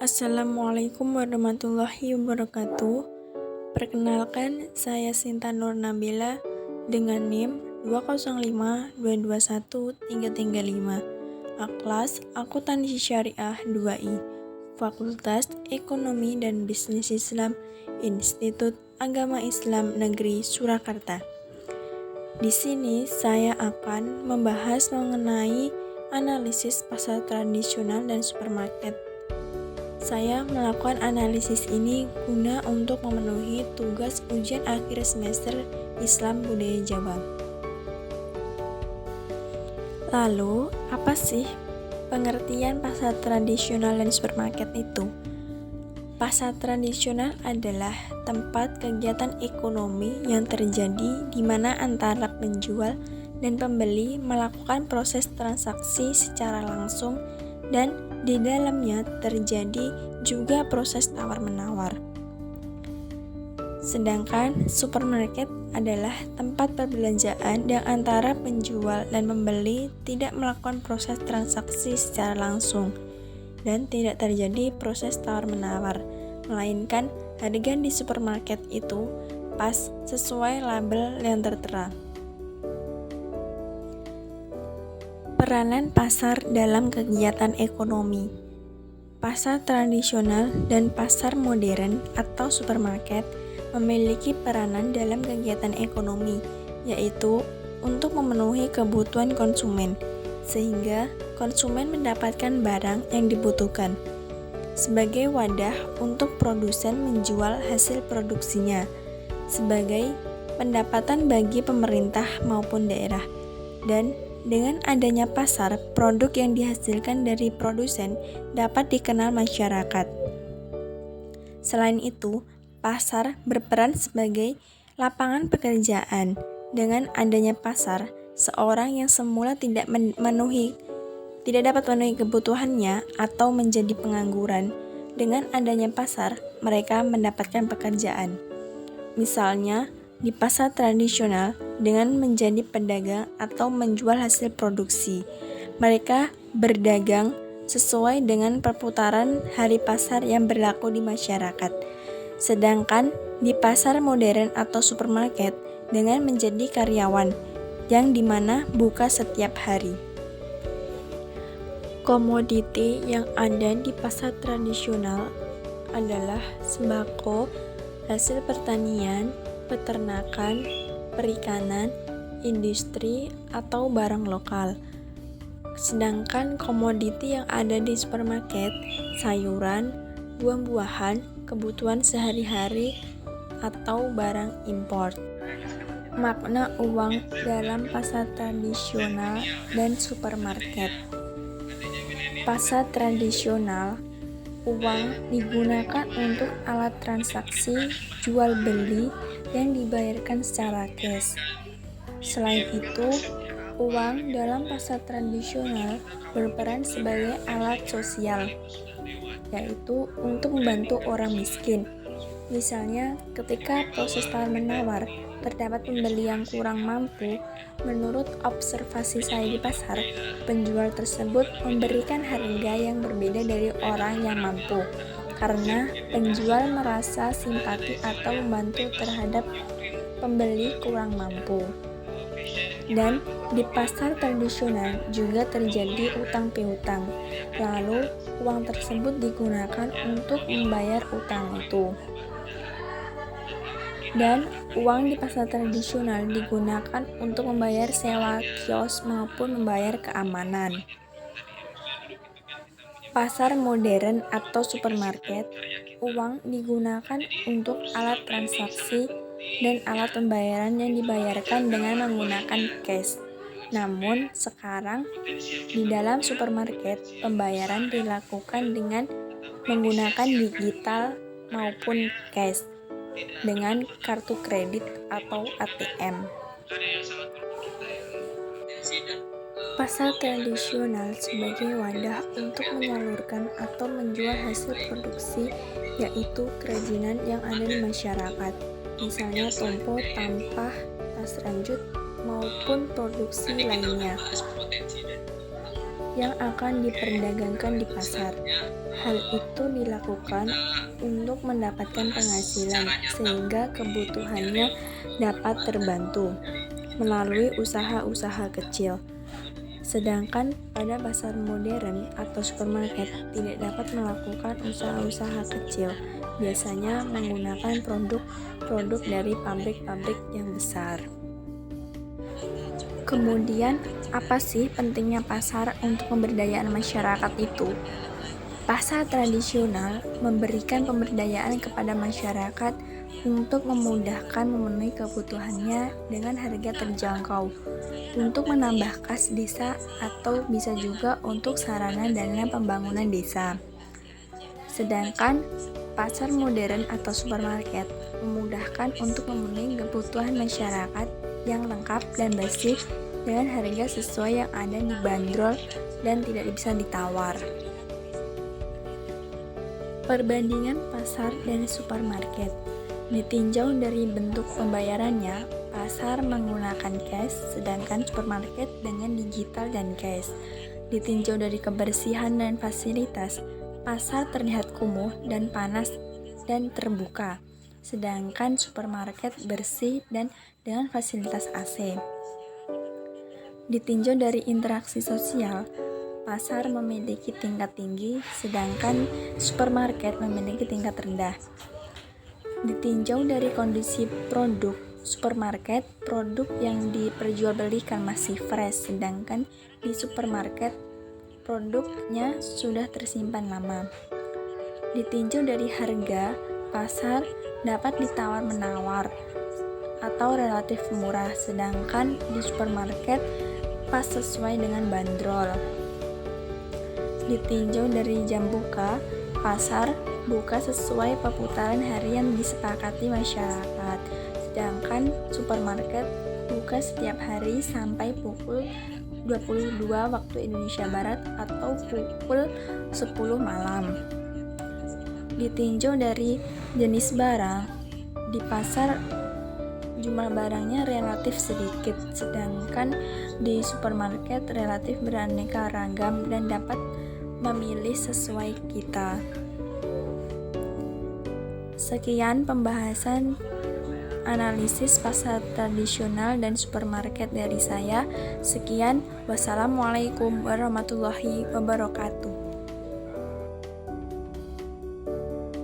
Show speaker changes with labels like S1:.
S1: Assalamualaikum warahmatullahi wabarakatuh. Perkenalkan, saya Sinta Nur Nabila dengan NIM 205221335. Kelas Akuntansi Syariah 2I, Fakultas Ekonomi dan Bisnis Islam, Institut Agama Islam Negeri Surakarta. Di sini saya akan membahas mengenai analisis pasar tradisional dan supermarket. Saya melakukan analisis ini guna untuk memenuhi tugas ujian akhir semester Islam Budaya Jawa. Lalu, apa sih pengertian pasar tradisional dan supermarket itu? Pasar tradisional adalah tempat kegiatan ekonomi yang terjadi di mana antara penjual dan pembeli melakukan proses transaksi secara langsung dan di dalamnya terjadi juga proses tawar-menawar. Sedangkan supermarket adalah tempat perbelanjaan yang antara penjual dan pembeli tidak melakukan proses transaksi secara langsung dan tidak terjadi proses tawar-menawar, melainkan harga di supermarket itu pas sesuai label yang tertera. Peranan pasar dalam kegiatan ekonomi. Pasar tradisional dan pasar modern atau supermarket memiliki peranan dalam kegiatan ekonomi, yaitu untuk memenuhi kebutuhan konsumen, sehingga konsumen mendapatkan barang yang dibutuhkan, sebagai wadah untuk produsen menjual hasil produksinya, sebagai pendapatan bagi pemerintah maupun daerah, dan dengan adanya pasar, produk yang dihasilkan dari produsen dapat dikenal masyarakat. Selain itu, pasar berperan sebagai lapangan pekerjaan. Dengan adanya pasar, seorang yang semula tidak dapat memenuhi kebutuhannya atau menjadi pengangguran, dengan adanya pasar, mereka mendapatkan pekerjaan. Misalnya, di pasar tradisional, dengan menjadi pedagang atau menjual hasil produksi, mereka berdagang sesuai dengan perputaran hari pasar yang berlaku di masyarakat. Sedangkan di pasar modern atau supermarket, dengan menjadi karyawan, yang dimana buka setiap hari. Komoditi yang ada di pasar tradisional adalah sembako, hasil pertanian, peternakan, perikanan, industri, atau barang lokal. Sedangkan komoditi yang ada di supermarket, sayuran, buah-buahan, kebutuhan sehari-hari, atau barang impor. Makna uang dalam pasar tradisional dan supermarket. Pasar tradisional, uang digunakan untuk alat transaksi jual beli yang dibayarkan secara cash. Selain itu, uang dalam pasar tradisional berperan sebagai alat sosial, yaitu untuk membantu orang miskin. Misalnya, ketika proses tawar-menawar terdapat pembeli yang kurang mampu, menurut observasi saya di pasar, penjual tersebut memberikan harga yang berbeda dari orang yang mampu, karena penjual merasa simpati atau membantu terhadap pembeli kurang mampu. Dan di pasar tradisional juga terjadi utang piutang, lalu uang tersebut digunakan untuk membayar utang itu. Dan uang di pasar tradisional digunakan untuk membayar sewa kios maupun membayar keamanan. Pasar modern atau supermarket, uang digunakan untuk alat transaksi dan alat pembayaran yang dibayarkan dengan menggunakan cash. Namun sekarang di dalam supermarket, pembayaran dilakukan dengan menggunakan digital maupun cash, dengan kartu kredit atau ATM. Pasar tradisional sebagai wadah untuk menyalurkan atau menjual hasil produksi, yaitu kerajinan yang ada di masyarakat, misalnya tompo, tampah, tas ranjut, maupun produksi lainnya. yang akan diperdagangkan di pasar. Hal itu dilakukan untuk mendapatkan penghasilan sehingga kebutuhannya dapat terbantu melalui usaha-usaha kecil. Sedangkan pada pasar modern atau supermarket tidak dapat melakukan usaha-usaha kecil, biasanya menggunakan produk-produk dari pabrik-pabrik yang besar. Kemudian, apa sih pentingnya pasar untuk pemberdayaan masyarakat itu? Pasar tradisional memberikan pemberdayaan kepada masyarakat untuk memudahkan memenuhi kebutuhannya dengan harga terjangkau, untuk menambah kas desa atau bisa juga untuk sarana dana pembangunan desa. Sedangkan pasar modern atau supermarket memudahkan untuk memenuhi kebutuhan masyarakat yang lengkap dan bersih dengan harga sesuai yang ada di bandrol dan tidak bisa ditawar. Perbandingan pasar dan supermarket ditinjau dari bentuk pembayarannya. Pasar menggunakan cash, sedangkan supermarket dengan digital dan cash. Ditinjau dari kebersihan dan fasilitas, pasar terlihat kumuh dan panas dan terbuka, sedangkan supermarket bersih dan dengan fasilitas AC. Ditinjau dari interaksi sosial, pasar memiliki tingkat tinggi, sedangkan supermarket memiliki tingkat rendah. Ditinjau dari kondisi produk, supermarket produk yang diperjualbelikan masih fresh, sedangkan di supermarket produknya sudah tersimpan lama. Ditinjau dari harga, pasar dapat ditawar-menawar atau relatif murah, sedangkan di supermarket pas sesuai dengan bandrol. Ditinjau dari jam buka, pasar buka sesuai perputaran harian disepakati masyarakat, sedangkan supermarket buka setiap hari sampai pukul 22 waktu Indonesia Barat atau pukul 10 malam. Ditinjau dari jenis barang, di pasar jumlah barangnya relatif sedikit, sedangkan di supermarket relatif beraneka ragam dan dapat memilih sesuai kita. Sekian pembahasan analisis pasar tradisional dan supermarket dari saya. Sekian, wassalamualaikum warahmatullahi wabarakatuh.